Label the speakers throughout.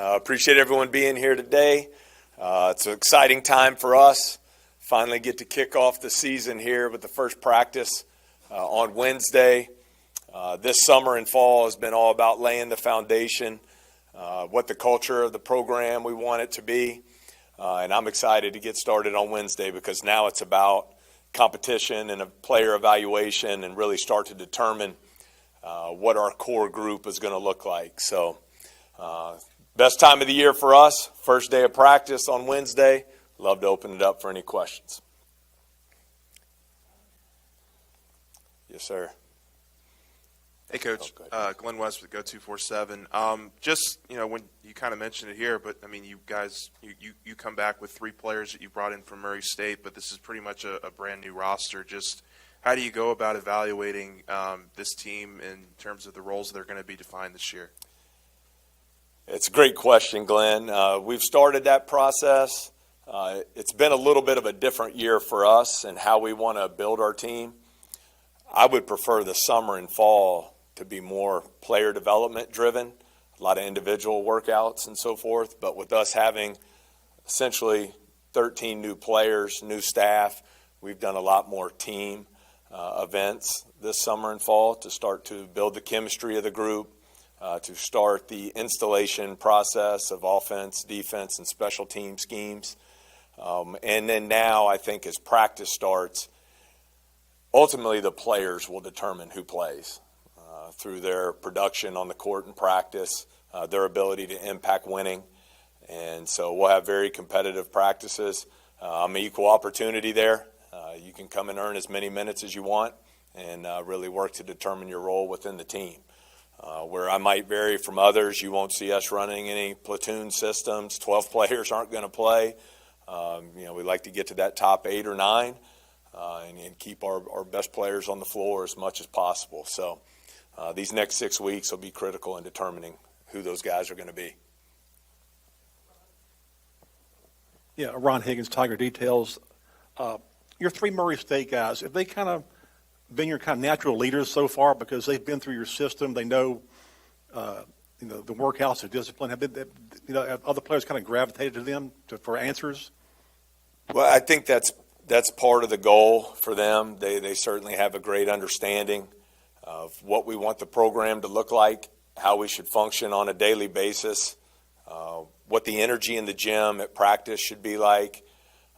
Speaker 1: Appreciate everyone being here today. It's an exciting time for us. Finally get to kick off the season here with the first practice on Wednesday. This summer and fall has been all about laying the foundation, what the culture of the program we want it to be. And I'm excited to get started on Wednesday because now it's about competition and a player evaluation and really start to determine what our core group is going to look like. So best time of the year for us, first day of practice on Wednesday. Love to open it up for any questions. Yes, sir.
Speaker 2: Hey, Coach. Glenn West with Go247. Just, when you kind of mentioned it here, but, I mean, you guys, you come back with 3 players that you brought in from Murray State, but this is pretty much a brand-new roster. Just how do you go about evaluating this team in terms of the roles that are going to be defined this year?
Speaker 1: It's a great question, Glenn. We've started that process. It's been a little bit of a different year for us and how we want to build our team. I would prefer the summer and fall to be more player development driven, a lot of individual workouts and so forth. But with us having essentially 13 new players, new staff, we've done a lot more team events this summer and fall to start to build the chemistry of the group, to start the installation process of offense, defense, and special team schemes. And then now I think as practice starts, ultimately the players will determine who plays through their production on the court and practice, their ability to impact winning. And so we'll have very competitive practices. I'm an equal opportunity there. You can come and earn as many minutes as you want and really work to determine your role within the team. Where I might vary from others, you won't see us running any platoon systems. 12 players aren't going to play. We like to get to that top 8 or 9 and keep our best players on the floor as much as possible. So these next 6 weeks will be critical in determining who those guys are going to be.
Speaker 3: Yeah, Ron Higgins, Tiger Details. Your 3 Murray State guys, have they kind of been your kind of natural leaders so far because they've been through your system? They know, the workouts, the discipline. Have other players kind of gravitated to them for answers?
Speaker 1: Well, I think that's part of the goal for them. They certainly have a great understanding of what we want the program to look like, how we should function on a daily basis, what the energy in the gym at practice should be like.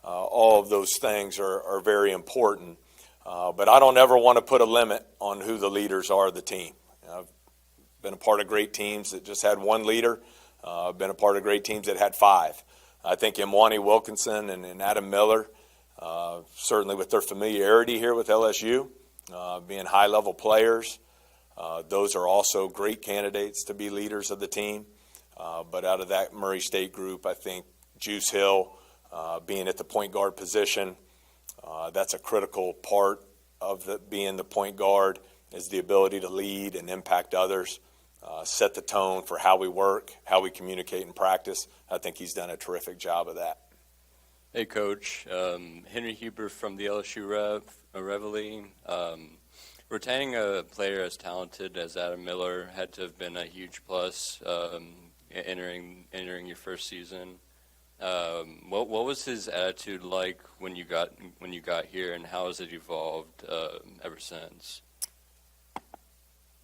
Speaker 1: All of those things are very important. But I don't ever want to put a limit on who the leaders are of the team. I've been a part of great teams that just had 1 leader. I've been a part of great teams that had 5. I think Mwani Wilkinson and Adam Miller, certainly with their familiarity here with LSU, being high-level players, those are also great candidates to be leaders of the team. But out of that Murray State group, I think Juice Hill, being at the point guard position, that's a critical part of being the point guard, is the ability to lead and impact others, set the tone for how we work, how we communicate and practice. I think he's done a terrific job of that.
Speaker 4: Hey, Coach. Henry Huber from the LSU Reveille. Retaining a player as talented as Adam Miller had to have been a huge plus entering your first season. What was his attitude like when you got here, and how has it evolved ever since?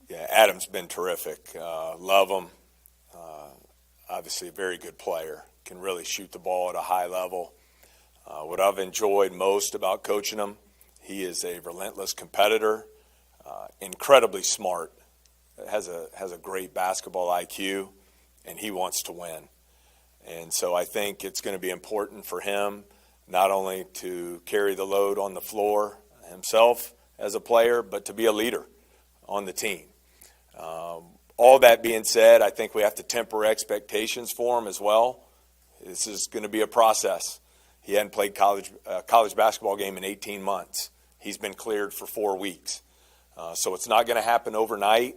Speaker 1: Yeah, Adam's been terrific. Love him. Obviously a very good player. Can really shoot the ball at a high level. What I've enjoyed most about coaching him, he is a relentless competitor, incredibly smart, has a great basketball IQ, and he wants to win. And so I think it's going to be important for him not only to carry the load on the floor himself as a player, but to be a leader on the team. All that being said, I think we have to temper expectations for him as well. This is going to be a process. He hadn't played college basketball game in 18 months. He's been cleared for 4 weeks. So it's not going to happen overnight,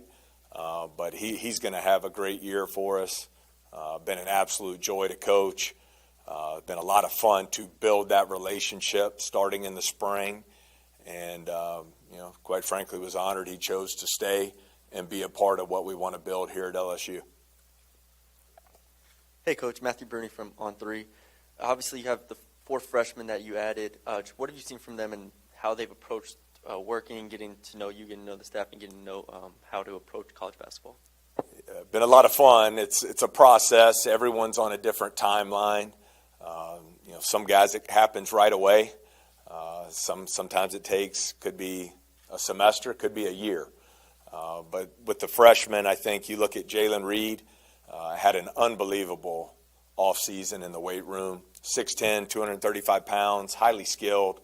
Speaker 1: but he's going to have a great year for us. Been an absolute joy to coach. Been a lot of fun to build that relationship starting in the spring. And, quite frankly, was honored he chose to stay and be a part of what we want to build here at LSU.
Speaker 5: Hey, Coach. Matthew Burney from On3. Obviously, you have the 4 freshmen that you added. What have you seen from them and how they've approached working, getting to know you, getting to know the staff, and getting to know how to approach college basketball?
Speaker 1: Been a lot of fun. It's a process. Everyone's on a different timeline. Some guys it happens right away. Sometimes it could be a semester, could be a year. But with the freshmen, I think you look at Jalen Reed, had an unbelievable offseason in the weight room. 6'10", 235 pounds, highly skilled.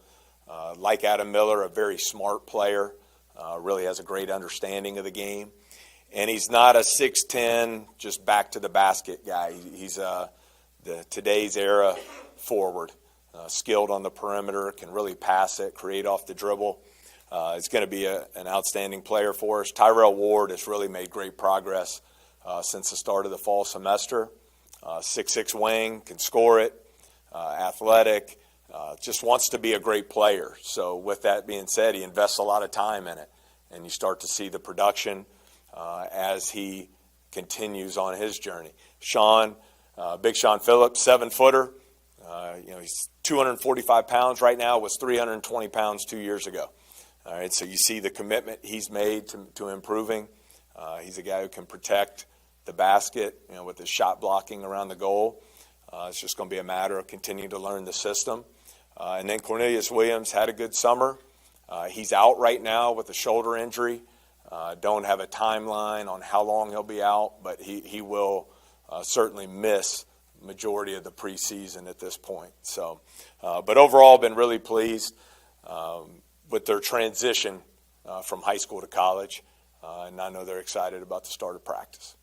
Speaker 1: Like Adam Miller, a very smart player, really has a great understanding of the game. And he's not a 6'10", just back to the basket guy. He's the today's era forward, skilled on the perimeter, can really pass it, create off the dribble. He's going to be an outstanding player for us. Tyrell Ward has really made great progress since the start of the fall semester. 6'6" wing, can score it, athletic, just wants to be a great player. So with that being said, he invests a lot of time in it, and you start to see the production as he continues on his journey. Big Sean Phillips, 7-footer. He's 245 pounds right now, was 320 pounds 2 years ago. All right, so you see the commitment he's made to improving. He's a guy who can protect the basket, with his shot blocking around the goal. It's just going to be a matter of continuing to learn the system. And then Cornelius Williams had a good summer. He's out right now with a shoulder injury. Don't have a timeline on how long he'll be out, but he will certainly miss majority of the preseason at this point. So, but overall, been really pleased with their transition from high school to college, and I know they're excited about the start of practice.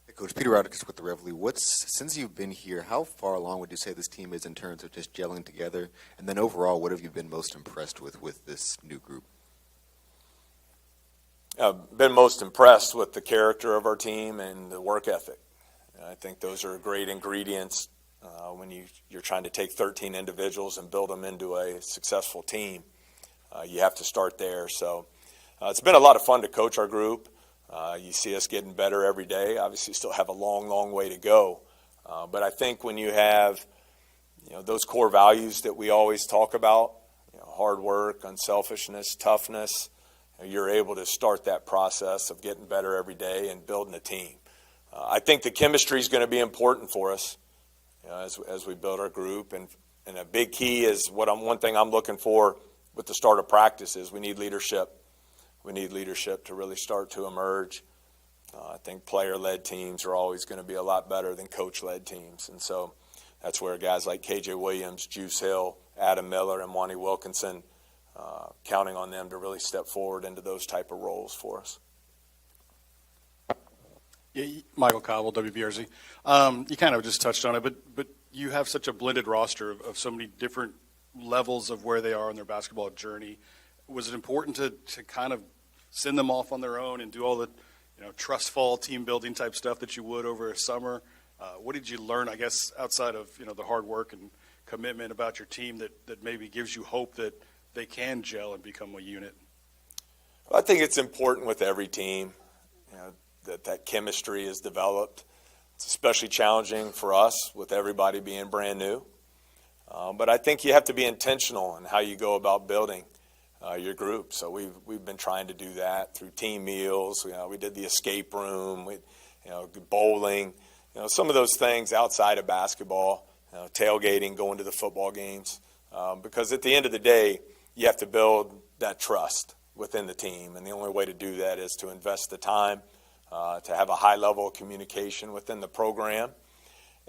Speaker 6: Hey, Coach, Peter Rodriguez with the Reveille. Since you've been here, how far along would you say this team is in terms of just gelling together? And then overall, what have you been most impressed with this new group?
Speaker 1: I've been most impressed with the character of our team and the work ethic. I think those are great ingredients when you're trying to take 13 individuals and build them into a successful team. You have to start there. So it's been a lot of fun to coach our group. You see us getting better every day. Obviously, still have a long, long way to go. But I think when you have those core values that we always talk about, hard work, unselfishness, toughness, you're able to start that process of getting better every day and building a team. I think the chemistry is going to be important for us as we build our group. And a big key is one thing I'm looking for with the start of practice is we need leadership. We need leadership to really start to emerge. I think player-led teams are always going to be a lot better than coach-led teams. And so that's where guys like KJ Williams, Juice Hill, Adam Miller, and Mwani Wilkinson, counting on them to really step forward into those type of roles for us.
Speaker 7: Yeah, Michael Cobble, WBRZ. You kind of just touched on it, but you have such a blended roster of so many different levels of where they are in their basketball journey. Was it important to kind of send them off on their own and do all the trust fall team building type stuff that you would over a summer? What did you learn, I guess, outside of the hard work and commitment about your team that maybe gives you hope that they can gel and become a unit?
Speaker 1: Well, I think it's important with every team that chemistry is developed. It's especially challenging for us with everybody being brand new. But I think you have to be intentional in how you go about building your group. So we've been trying to do that through team meals. We did the escape room, bowling, some of those things outside of basketball, tailgating, going to the football games. Because at the end of the day, you have to build that trust within the team. And the only way to do that is to invest the time, to have a high level of communication within the program.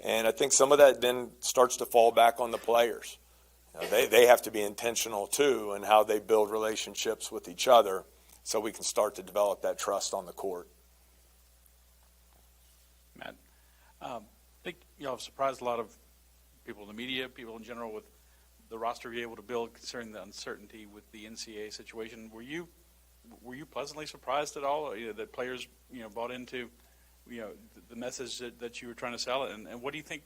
Speaker 1: And I think some of that then starts to fall back on the players. They have to be intentional, too, in how they build relationships with each other so we can start to develop that trust on the court.
Speaker 8: Matt, I think y'all have surprised a lot of people in the media, people in general, with the roster you're able to build concerning the uncertainty with the NCAA situation. Were you pleasantly surprised at all that players bought into the message that you were trying to sell? And what do you think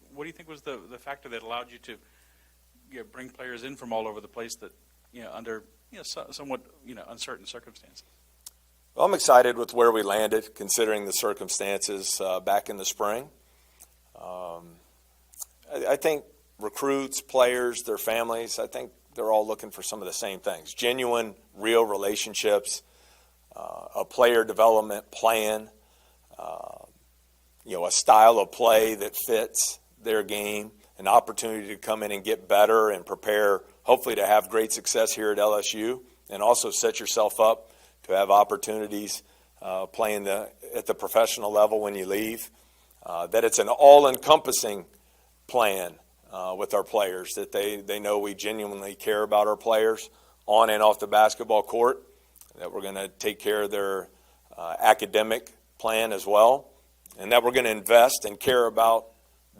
Speaker 8: was the factor that allowed you to bring players in from all over the place that under somewhat uncertain circumstances?
Speaker 1: Well, I'm excited with where we landed, considering the circumstances back in the spring. I think recruits, players, their families, I think they're all looking for some of the same things. Genuine, real relationships, a player development plan, a style of play that fits their game, an opportunity to come in and get better and prepare, hopefully to have great success here at LSU, and also set yourself up to have opportunities playing at the professional level when you leave. That it's an all-encompassing plan with our players, that they know we genuinely care about our players on and off the basketball court, that we're going to take care of their academic plan as well, and that we're going to invest and care about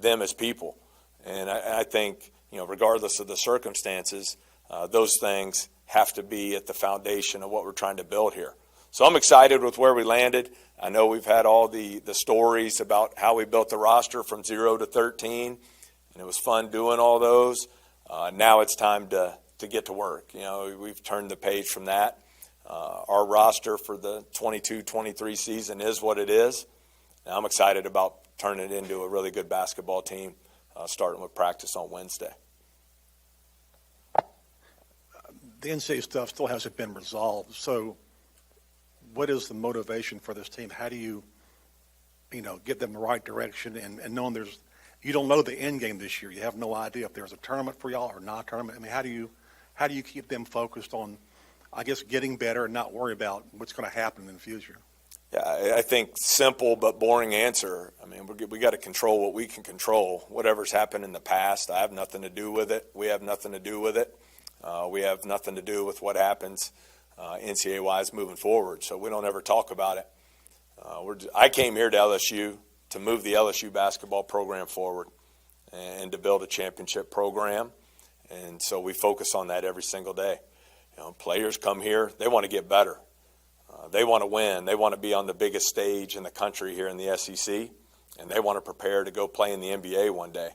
Speaker 1: them as people. And I think, regardless of the circumstances, those things have to be at the foundation of what we're trying to build here. So I'm excited with where we landed. I know we've had all the stories about how we built the roster from 0 to 13, and it was fun doing all those. Now it's time to get to work. We've turned the page from that. Our roster for the 22-23 season is what it is. And I'm excited about turning it into a really good basketball team, starting with practice on Wednesday.
Speaker 3: The NCAA stuff still hasn't been resolved. So what is the motivation for this team? How do you, get them the right direction and knowing you don't know the end game this year. You have no idea if there's a tournament for y'all or not a tournament. I mean, how do you keep them focused on, I guess, getting better and not worry about what's going to happen in the future?
Speaker 1: Yeah, I think simple but boring answer. I mean, we got to control what we can control. Whatever's happened in the past, I have nothing to do with it. We have nothing to do with it. We have nothing to do with what happens NCAA-wise moving forward, so we don't ever talk about it. I came here to LSU to move the LSU basketball program forward and to build a championship program, and so we focus on that every single day. Players come here, they want to get better. They want to win. They want to be on the biggest stage in the country here in the SEC, and they want to prepare to go play in the NBA one day.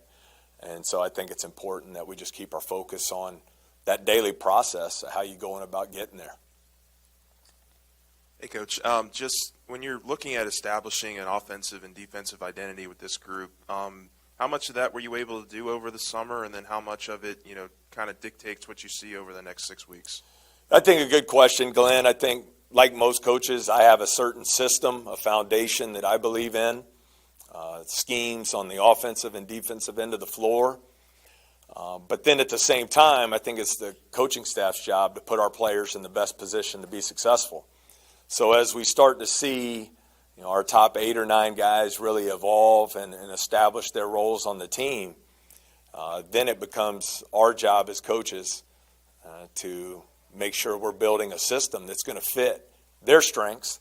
Speaker 1: And so I think it's important that we just keep our focus on that daily process of how you going about getting there.
Speaker 2: Hey, Coach, just when you're looking at establishing an offensive and defensive identity with this group, how much of that were you able to do over the summer, and then how much of it, kind of dictates what you see over the next 6 weeks?
Speaker 1: I think a good question, Glenn. I think, like most coaches, I have a certain system, a foundation that I believe in, schemes on the offensive and defensive end of the floor. But then at the same time, I think it's the coaching staff's job to put our players in the best position to be successful. So as we start to see our top 8 or 9 guys really evolve and establish their roles on the team, then it becomes our job as coaches to make sure we're building a system that's going to fit their strengths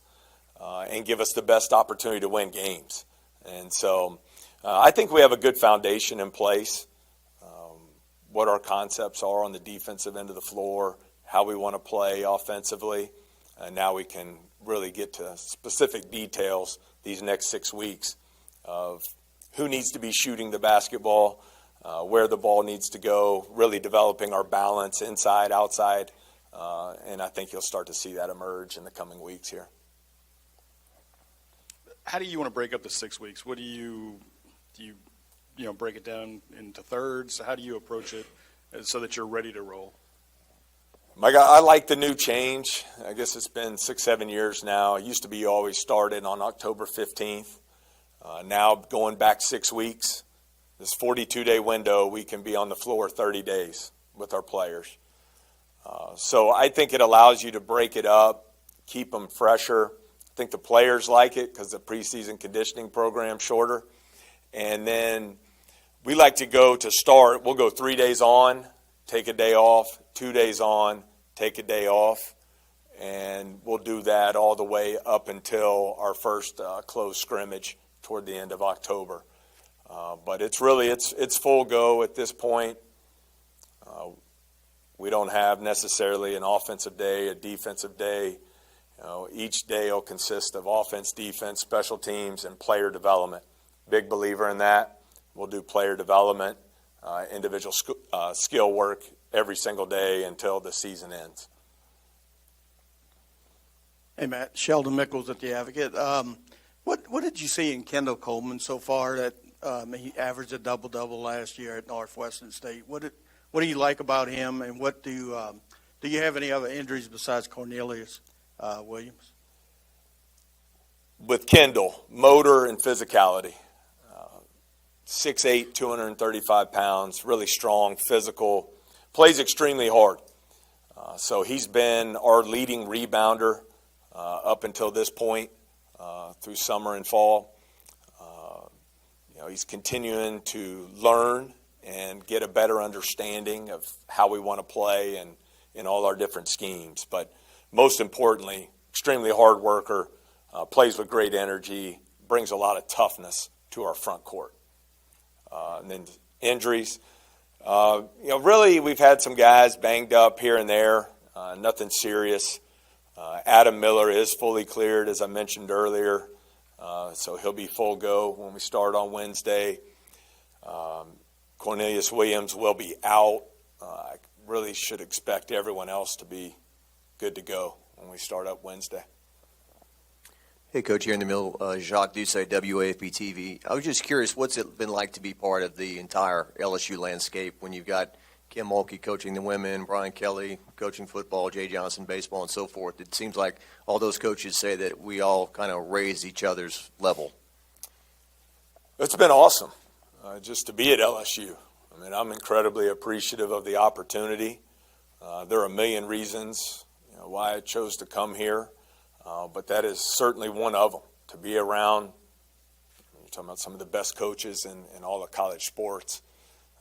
Speaker 1: and give us the best opportunity to win games. And so I think we have a good foundation in place, what our concepts are on the defensive end of the floor, how we want to play offensively, and now we can really get to specific details these next 6 weeks of who needs to be shooting the basketball, where the ball needs to go, really developing our balance inside, outside, and I think you'll start to see that emerge in the coming weeks here.
Speaker 7: How do you want to break up the 6 weeks? What do you break it down into thirds? How do you approach it so that you're ready to roll?
Speaker 1: Mike, I like the new change. I guess it's been 6-7 years now. It used to be you always started on October 15th. Now going back 6 weeks, this 42-day window, we can be on the floor 30 days with our players. So I think it allows you to break it up, keep them fresher. I think the players like it because the preseason conditioning program's shorter. And then we like to go to start. We'll go 3 days on, take a day off, 2 days on, take a day off, and we'll do that all the way up until our first closed scrimmage toward the end of October. But it's full go at this point. We don't have necessarily an offensive day, a defensive day. Each day will consist of offense, defense, special teams, and player development. Big believer in that. We'll do player development, individual skill work every single day until the season ends.
Speaker 9: Hey, Matt. Sheldon Mickles at The Advocate. What did you see in Kendall Coleman so far that he averaged a double-double last year at Northwestern State? What do you like about him, and what do you have any other injuries besides Cornelius Williams?
Speaker 1: With Kendall, motor and physicality. 6'8", 235 pounds, really strong, physical, plays extremely hard. So he's been our leading rebounder up until this point through summer and fall. He's continuing to learn and get a better understanding of how we want to play and in all our different schemes. But most importantly, extremely hard worker, plays with great energy, brings a lot of toughness to our front court. And then injuries. Really we've had some guys banged up here and there, nothing serious. Adam Miller is fully cleared, as I mentioned earlier, so he'll be full go when we start on Wednesday. Cornelius Williams will be out. I really should expect everyone else to be good to go when we start up Wednesday.
Speaker 10: Hey, Coach, here in the middle, Jacques Doucet, WAFB-TV. I was just curious, what's it been like to be part of the entire LSU landscape when you've got Kim Mulkey coaching the women, Brian Kelly coaching football, Jay Johnson baseball, and so forth? It seems like all those coaches say that we all kind of raise each other's level.
Speaker 1: It's been awesome just to be at LSU. I mean, I'm incredibly appreciative of the opportunity. There are a million reasons why I chose to come here. But that is certainly one of them, to be around, you're talking about some of the best coaches in all of college sports,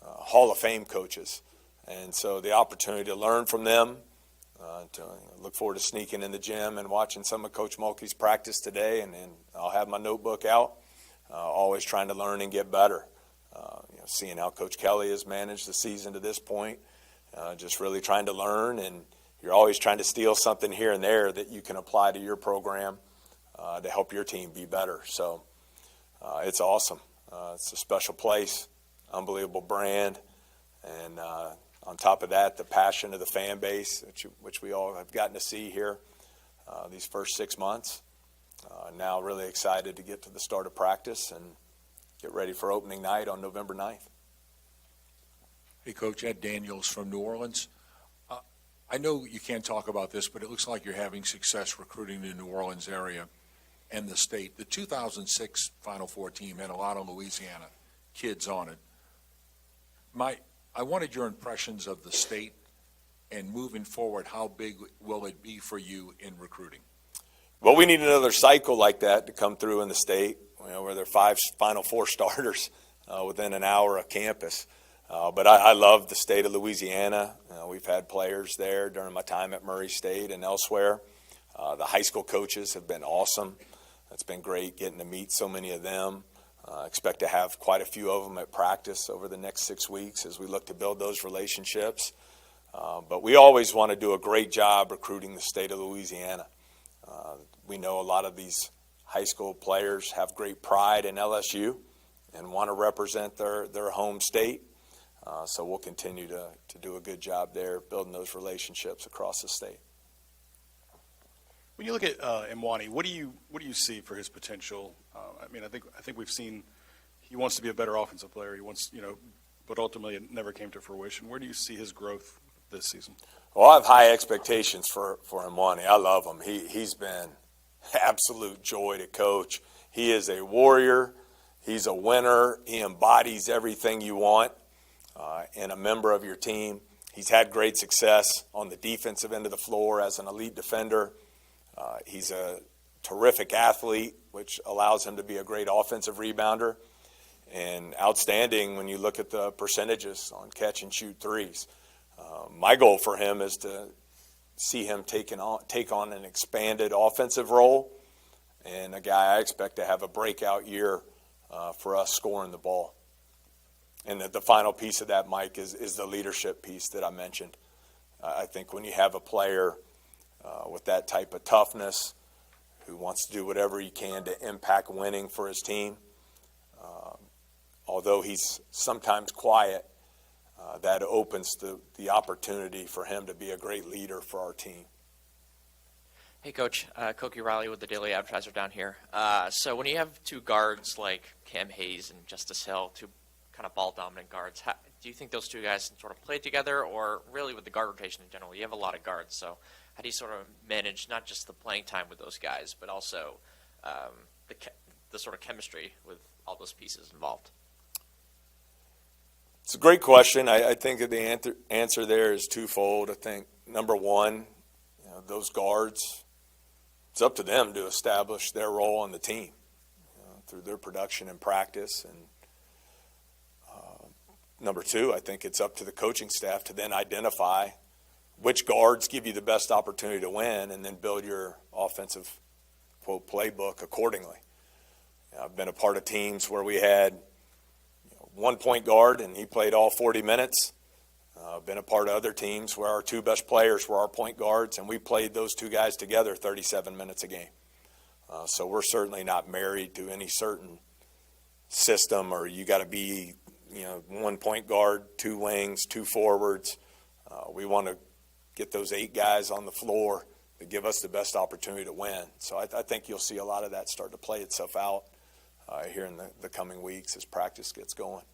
Speaker 1: Hall of Fame coaches. And so the opportunity to learn from them, to look forward to sneaking in the gym and watching some of Coach Mulkey's practice today, and I'll have my notebook out, always trying to learn and get better. Seeing how Coach Kelly has managed the season to this point, just really trying to learn, and you're always trying to steal something here and there that you can apply to your program to help your team be better. So it's awesome. It's a special place, unbelievable brand, and on top of that, the passion of the fan base, which we all have gotten to see here these first 6 months. Now really excited to get to the start of practice and get ready for opening night on November 9th.
Speaker 11: Hey, Coach, Ed Daniels from New Orleans. I know you can't talk about this, but it looks like you're having success recruiting the New Orleans area and the state. The 2006 Final Four team had a lot of Louisiana kids on it. I wanted your impressions of the state, and moving forward, how big will it be for you in recruiting?
Speaker 1: Well, we need another cycle like that to come through in the state, where there are 5 Final Four starters within an hour of campus. But I love the state of Louisiana. We've had players there during my time at Murray State and elsewhere. The high school coaches have been awesome. It's been great getting to meet so many of them. Expect to have quite a few of them at practice over the next 6 weeks as we look to build those relationships. But we always want to do a great job recruiting the state of Louisiana. We know a lot of these high school players have great pride in LSU and want to represent their home state. So we'll continue to do a good job there, building those relationships across the state.
Speaker 7: When you look at Mwani, what do you see for his potential? I think we've seen he wants to be a better offensive player. He wants, but ultimately it never came to fruition. Where do you see his growth this season?
Speaker 1: Well, I have high expectations for Mwani. I love him. He's been absolute joy to coach. He is a warrior. He's a winner. He embodies everything you want in a member of your team. He's had great success on the defensive end of the floor as an elite defender. He's a terrific athlete, which allows him to be a great offensive rebounder, and outstanding when you look at the percentages on catch and shoot threes. My goal for him is to see him take on an expanded offensive role, and a guy I expect to have a breakout year for us scoring the ball. And the final piece of that, Mike, is the leadership piece that I mentioned. I think when you have a player with that type of toughness, who wants to do whatever he can to impact winning for his team, although he's sometimes quiet, that opens the opportunity for him to be a great leader for our team.
Speaker 12: Hey, Coach. Koki Riley with the Daily Advertiser down here. So when you have two guards like Cam Hayes and Justice Hill, two kind of ball-dominant guards, do you think those two guys can sort of play together, or really with the guard rotation in general? You have a lot of guards, so how do you sort of manage not just the playing time with those guys, but also the sort of chemistry with all those pieces involved?
Speaker 1: It's a great question. I think that the answer there is twofold. I think, number one, those guards, it's up to them to establish their role on the team through their production and practice. And number two, I think it's up to the coaching staff to then identify which guards give you the best opportunity to win and then build your offensive, quote, playbook accordingly. I've been a part of teams where we had one point guard and he played all 40 minutes. I've been a part of other teams where our two best players were our point guards, and we played those two guys together 37 minutes a game. So we're certainly not married to any certain system, or you got to be, one point guard, two wings, two forwards. We want to get those 8 guys on the floor to give us the best opportunity to win. So I think you'll see a lot of that start to play itself out here in the coming weeks as practice gets going.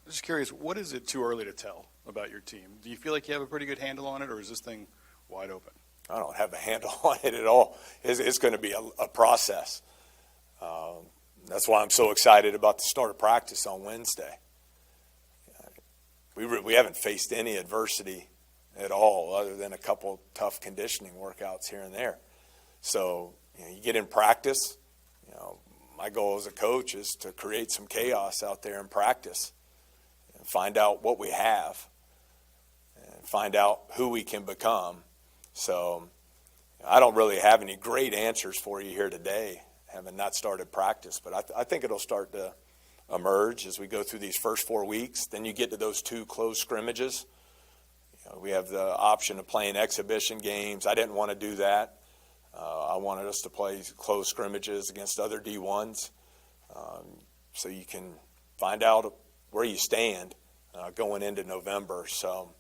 Speaker 7: I'm just curious, what is it too early to tell about your team? Do you feel like you have a pretty good handle on it, or is this thing wide open?
Speaker 1: I don't have a handle on it at all. It's going to be a process. That's why I'm so excited about the start of practice on Wednesday. We haven't faced any adversity at all other than a couple tough conditioning workouts here and there. So you get in practice. My goal as a coach is to create some chaos out there in practice and find out what we have and find out who we can become. So I don't really have any great answers for you here today, having not started practice, but I think it'll start to emerge as we go through these first 4 weeks. Then you get to those 2 close scrimmages. We have the option of playing exhibition games. I didn't want to do that. I wanted us to play close scrimmages against other D1s so you can find out where you stand going into November. So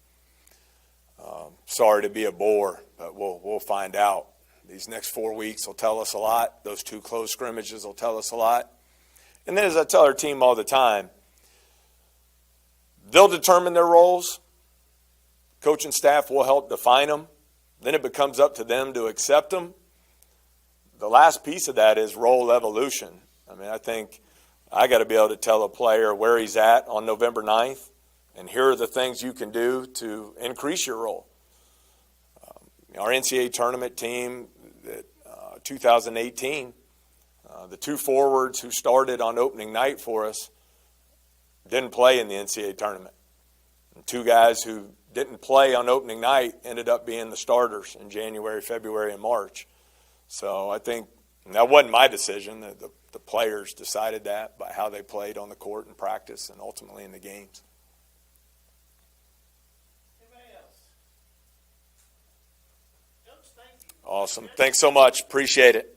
Speaker 1: sorry to be a bore, but we'll find out. These next 4 weeks will tell us a lot. Those 2 close scrimmages will tell us a lot. And then, as I tell our team all the time, they'll determine their roles. Coach and staff will help define them. Then it becomes up to them to accept them. The last piece of that is role evolution. I think I got to be able to tell a player where he's at on November 9th, and here are the things you can do to increase your role. Our NCAA tournament team, 2018, the 2 forwards who started on opening night for us didn't play in the NCAA tournament. And 2 guys who didn't play on opening night ended up being the starters in January, February, and March. So I think that wasn't my decision. The players decided that by how they played on the court in practice and ultimately in the games. Awesome. Thanks so much. Appreciate it.